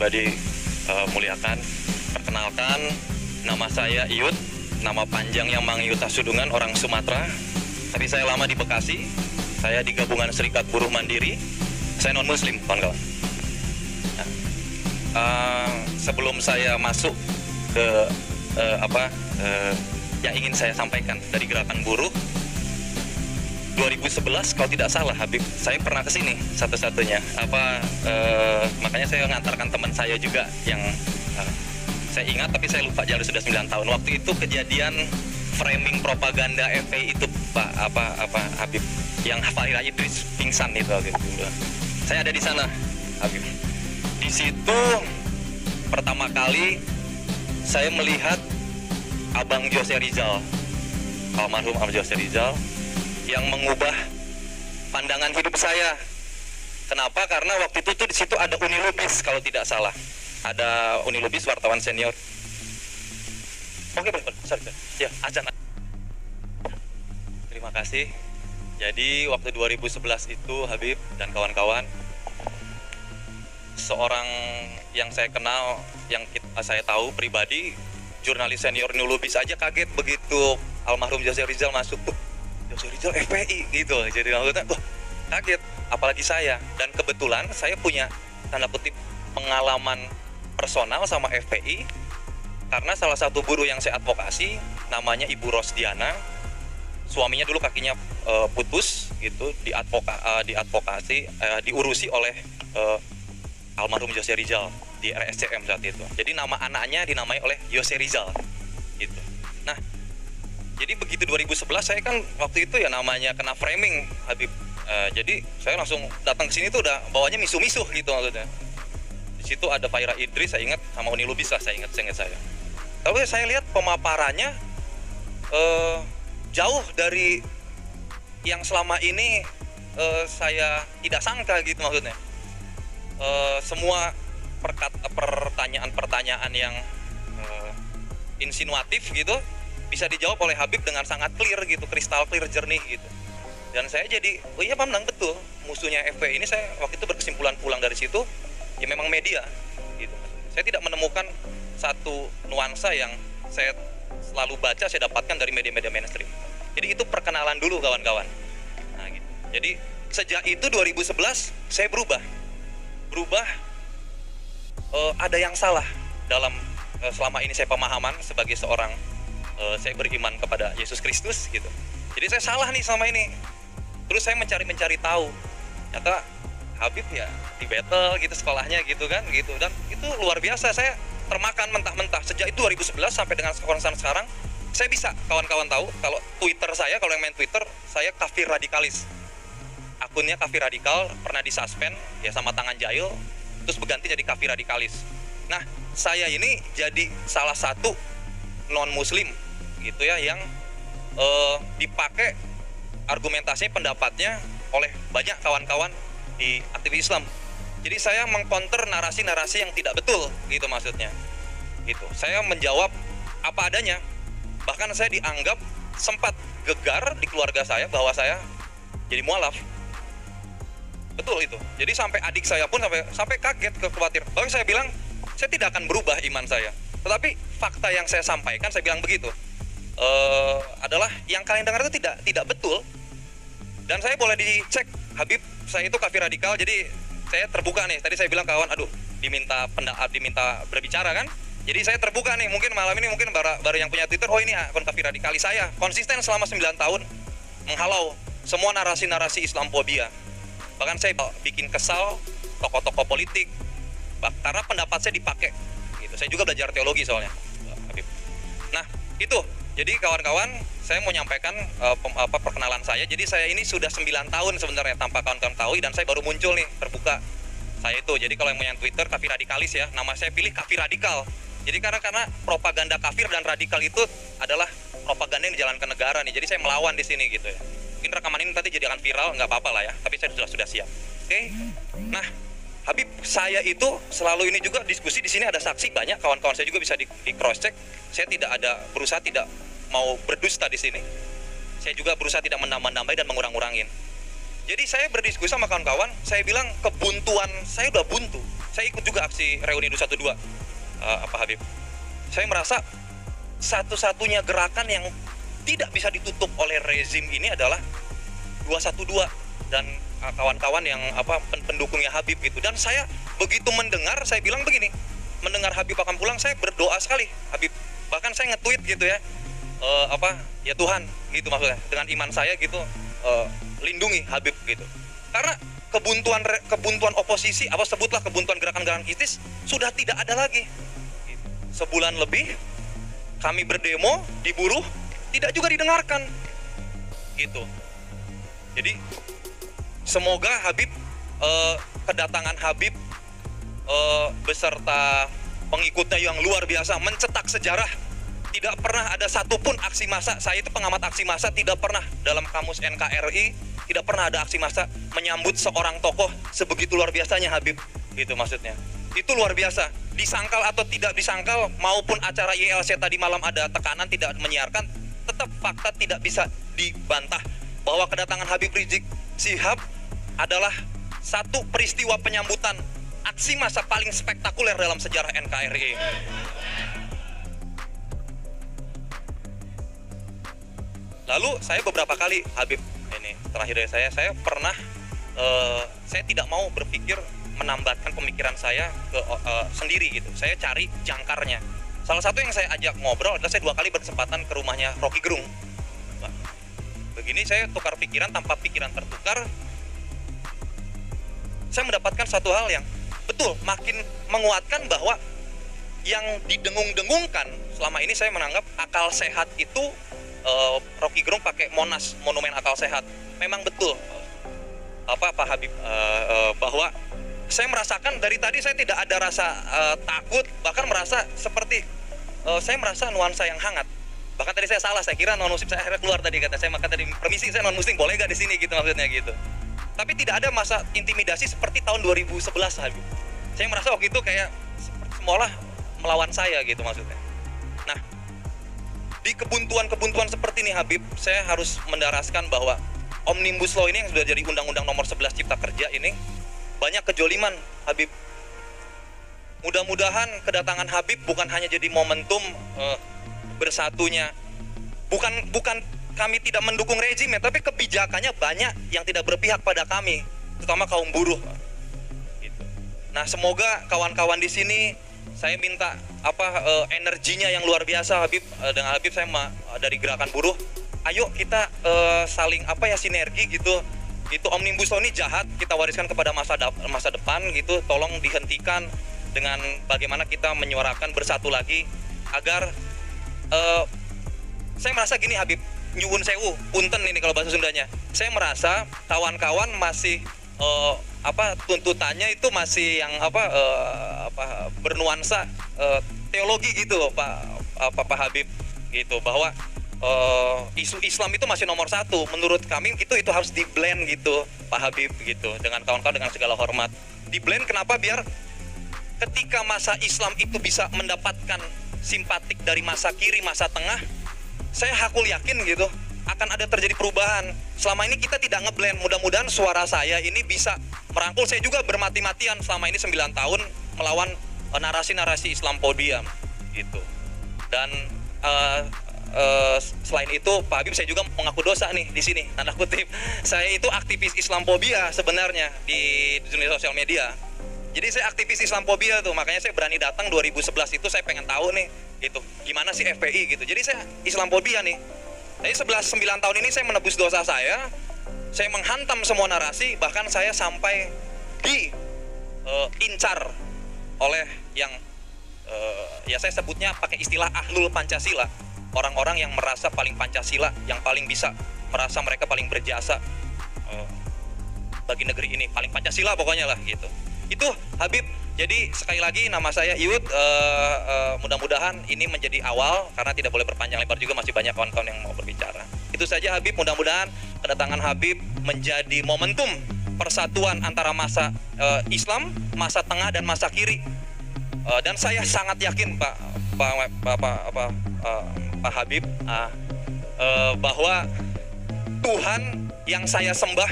pribadi muliakan. Perkenalkan, nama saya Iyut, nama panjangnya Mang Iyut Hasudungan, orang Sumatera. Tapi saya lama di Bekasi, saya di Gabungan Serikat Buruh Mandiri, saya non-muslim, kawan-kawan. Sebelum saya masuk ke yang ingin saya sampaikan dari gerakan buruh, 2011 kalau tidak salah Habib, saya pernah kesini satu-satunya. Makanya saya mengantarkan teman saya juga yang saya ingat, tapi saya lupa jalan, sudah 9 tahun. Waktu itu kejadian framing propaganda FPI itu Pak Habib, yang Fahira Idris pingsan itu Habib. Saya ada di sana Habib. Di situ pertama kali saya melihat Abang Jose Rizal, almarhum Abang Jose Rizal, yang mengubah pandangan hidup saya. Kenapa? Karena waktu itu tuh di situ ada Uni Lubis kalau tidak salah. Ada Uni Lubis, wartawan senior. Oke, sorry. Ya, acan. Terima kasih. Jadi waktu 2011 itu Habib dan kawan-kawan, seorang yang saya kenal, yang saya tahu pribadi, jurnalis senior Uni Lubis aja kaget begitu almarhum Jose Rizal masuk. Jose Rizal FPI gitu, jadi maksudnya kaget, apalagi saya. Dan kebetulan saya punya tanda kutip pengalaman personal sama FPI, karena salah satu buruh yang saya advokasi namanya Ibu Rosdiana, suaminya dulu kakinya putus gitu, diurusi oleh almarhum Jose Rizal di RSCM saat itu. Jadi nama anaknya dinamai oleh Jose Rizal gitu. Nah, jadi begitu 2011 saya kan waktu itu ya namanya kena framing Habib. Jadi saya langsung datang ke sini tuh udah bawanya misuh-misuh gitu maksudnya. Di situ ada Fahira Idris, saya ingat, sama Uni Lubis lah, saya ingat saya. Tapi saya lihat pemaparannya jauh dari yang selama ini saya tidak sangka gitu maksudnya. Semua pertanyaan-pertanyaan yang insinuatif gitu bisa dijawab oleh Habib dengan sangat clear gitu, kristal clear, jernih gitu. Dan saya jadi, oh iya Pak Menang, betul, musuhnya FPI ini. Saya waktu itu berkesimpulan pulang dari situ, ya memang media gitu. Saya tidak menemukan satu nuansa yang saya selalu baca, saya dapatkan dari media-media mainstream. Jadi itu perkenalan dulu kawan-kawan. Nah, gitu. Jadi sejak itu 2011 saya berubah, ada yang salah dalam selama ini saya pemahaman sebagai seorang saya beriman kepada Yesus Kristus gitu. Jadi saya salah nih selama ini. Terus saya mencari tahu. Ternyata Habib ya di battle gitu sekolahnya gitu kan gitu, dan itu luar biasa. Saya termakan mentah-mentah sejak itu 2011 sampai dengan sekarang. Saya bisa kawan-kawan tahu kalau Twitter saya, kalau yang main Twitter, saya kafir radikalis. Akunnya kafir radikal, pernah disuspend ya sama tangan jahil, terus berganti jadi kafir radikalis. Nah, saya ini jadi salah satu non-muslim gitu ya yang dipakai argumentasinya, pendapatnya oleh banyak kawan-kawan di aktivis Islam. Jadi saya mengcounter narasi-narasi yang tidak betul gitu maksudnya. Gitu. Saya menjawab apa adanya. Bahkan saya dianggap sempat gegar di keluarga saya bahwa saya jadi mualaf. Betul itu. Jadi sampai adik saya pun sampai kaget, khawatir. Bahkan saya bilang saya tidak akan berubah iman saya. Tetapi fakta yang saya sampaikan, saya bilang begitu, adalah yang kalian dengar itu tidak betul. Dan saya boleh dicek, Habib, saya itu kafir radikal. Jadi saya terbuka nih. Tadi saya bilang kawan, diminta berbicara kan. Jadi saya terbuka nih. Mungkin malam ini baru yang punya Twitter, oh ini akun kafir radikalis saya. Konsisten selama 9 tahun menghalau semua narasi-narasi Islamfobia. Bahkan saya bikin kesal tokoh-tokoh politik karena pendapat saya dipakai. Gitu. Saya juga belajar teologi soalnya, Habib. Nah, itu. Jadi kawan-kawan, saya mau nyampaikan perkenalan saya. Jadi saya ini sudah 9 tahun sebenarnya tanpa kawan-kawan tahu, dan saya baru muncul nih terbuka. Saya itu. Jadi kalau yang punya Twitter kafir radikalis ya, nama saya pilih kafir radikal. Jadi karena propaganda kafir dan radikal itu adalah propaganda yang dijalankan negara nih. Jadi saya melawan di sini gitu ya. Mungkin rekaman ini nanti jadi akan viral, nggak apa-apa lah ya. Tapi saya sudah siap. Oke. Nah, Habib, saya itu selalu ini juga diskusi di sini, ada saksi banyak, kawan-kawan saya juga bisa di cross check. Saya berusaha tidak mau berdusta di sini. Saya juga berusaha tidak menambah-nambahin dan mengurang-urangin. Jadi saya berdiskusi sama kawan-kawan, saya bilang kebuntuan saya udah buntu. saya ikut juga aksi reuni 212, Pak Habib. Saya merasa satu-satunya gerakan yang tidak bisa ditutup oleh rezim ini adalah 212 dan kawan-kawan yang pendukungnya Habib gitu. Dan saya begitu mendengar, saya bilang begini, mendengar Habib akan pulang, saya berdoa sekali Habib. Bahkan saya nge-tweet gitu ya, ya Tuhan gitu maksudnya, dengan iman saya gitu, lindungi Habib gitu. Karena kebuntuan oposisi, sebutlah kebuntuan gerakan-gerakan kritis sudah tidak ada lagi. Sebulan lebih kami berdemo, diburuh, tidak juga didengarkan gitu. Jadi semoga Habib, kedatangan Habib beserta pengikutnya yang luar biasa mencetak sejarah. Tidak pernah ada satupun aksi massa, saya itu pengamat aksi massa, tidak pernah dalam kamus NKRI tidak pernah ada aksi massa menyambut seorang tokoh sebegitu luar biasanya Habib gitu maksudnya. Itu luar biasa, disangkal atau tidak disangkal, maupun acara YLC tadi malam ada tekanan tidak menyiarkan, tetap fakta tidak bisa dibantah bahwa kedatangan Habib Rizik Syihab adalah satu peristiwa penyambutan aksi massa paling spektakuler dalam sejarah NKRI. Lalu saya beberapa kali, Habib, ini terakhir dari saya pernah, saya tidak mau berpikir menambatkan pemikiran saya ke sendiri gitu. Saya cari jangkarnya. Salah satu yang saya ajak ngobrol adalah saya 2 kali berkesempatan ke rumahnya Rocky Gerung. Begini saya tukar pikiran, tanpa pikiran tertukar, saya mendapatkan satu hal yang betul makin menguatkan bahwa yang didengung-dengungkan selama ini saya menganggap akal sehat itu, Rocky Gerung pakai Monas, monumen akal sehat. Memang betul Pak Habib, bahwa saya merasakan dari tadi saya tidak ada rasa takut, bahkan merasa seperti saya merasa nuansa yang hangat. Bahkan tadi saya salah, saya kira non muslim, saya akhirnya keluar tadi kata saya, maka tadi permisi saya non muslim, boleh gak di sini gitu maksudnya gitu. Tapi tidak ada masa intimidasi seperti tahun 2011 Habib. Saya merasa waktu itu kayak semualah melawan saya gitu maksudnya. Nah, di kebuntuan seperti ini Habib, saya harus mendaraskan bahwa Omnibus Law ini yang sudah jadi Undang-Undang Nomor 11 Cipta Kerja ini banyak kejoliman Habib. Mudah-mudahan kedatangan Habib bukan hanya jadi momentum bersatunya. Bukan kami tidak mendukung rezim ya, tapi kebijakannya banyak yang tidak berpihak pada kami, terutama kaum buruh. Gitu. Nah, semoga kawan-kawan di sini, saya minta energinya yang luar biasa Habib. Dengan Habib saya dari gerakan buruh, ayo kita saling sinergi gitu. Itu Omnibus Law ini jahat, kita wariskan kepada masa depan gitu. Tolong dihentikan dengan bagaimana kita menyuarakan bersatu lagi agar saya merasa gini Habib, nyuwun sewu, punten ini kalau bahasa Sundanya. Saya merasa kawan-kawan masih tuntutannya itu masih yang bernuansa teologi gitu loh Pak Habib gitu, bahwa isu Islam itu masih nomor 1. Menurut kami itu harus di blend gitu Pak Habib gitu, dengan kawan-kawan dengan segala hormat. Di blend kenapa? Biar ketika masa Islam itu bisa mendapatkan simpatik dari masa kiri, masa tengah, saya hakul yakin gitu akan ada terjadi perubahan. Selama ini kita tidak ngeblend, mudah-mudahan suara saya ini bisa merangkul. Saya juga bermati-matian selama ini 9 tahun melawan narasi-narasi Islamophobia gitu. Dan selain itu Pak Habib, saya juga mengaku dosa nih di sini, tanda kutip. Saya itu aktivis Islamophobia sebenarnya di dunia sosial media. Jadi saya aktivis Islamophobia tuh, makanya saya berani datang 2011 itu, saya pengen tahu nih gitu, gimana sih FPI gitu. Jadi saya Islamophobia nih. Jadi 9 tahun ini saya menebus dosa saya menghantam semua narasi, bahkan saya sampai diincar oleh yang ya saya sebutnya pakai istilah ahlul Pancasila. Orang-orang yang merasa paling Pancasila, yang paling bisa merasa mereka paling berjasa bagi negeri ini, paling Pancasila pokoknya lah gitu. Itu Habib. Jadi sekali lagi nama saya Iud, mudah-mudahan ini menjadi awal, karena tidak boleh berpanjang lebar juga, masih banyak kawan-kawan yang mau berbicara. Itu saja Habib, mudah-mudahan kedatangan Habib menjadi momentum persatuan antara masa Islam, masa tengah dan masa kiri. Dan saya sangat yakin Pak Habib, bahwa Tuhan yang saya sembah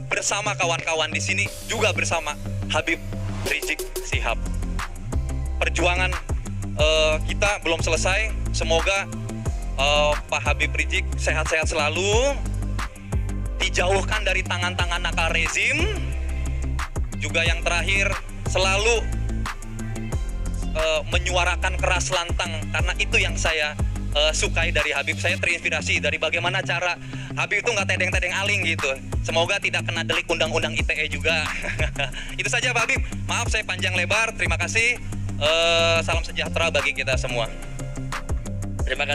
bersama kawan-kawan di sini juga bersama Habib. Rizik Syihab. Perjuangan kita belum selesai. Semoga Pak Habib Rizik sehat-sehat selalu, dijauhkan dari tangan-tangan nakal rezim. Juga yang terakhir, selalu menyuarakan keras lantang, karena itu yang saya sukai dari Habib. Saya terinspirasi dari bagaimana cara Habib itu nggak tedeng-tedeng aling gitu. Semoga tidak kena delik undang-undang ITE juga. Itu saja Pak Habib. Maaf saya panjang lebar. Terima kasih. Salam sejahtera bagi kita semua. Terima kasih.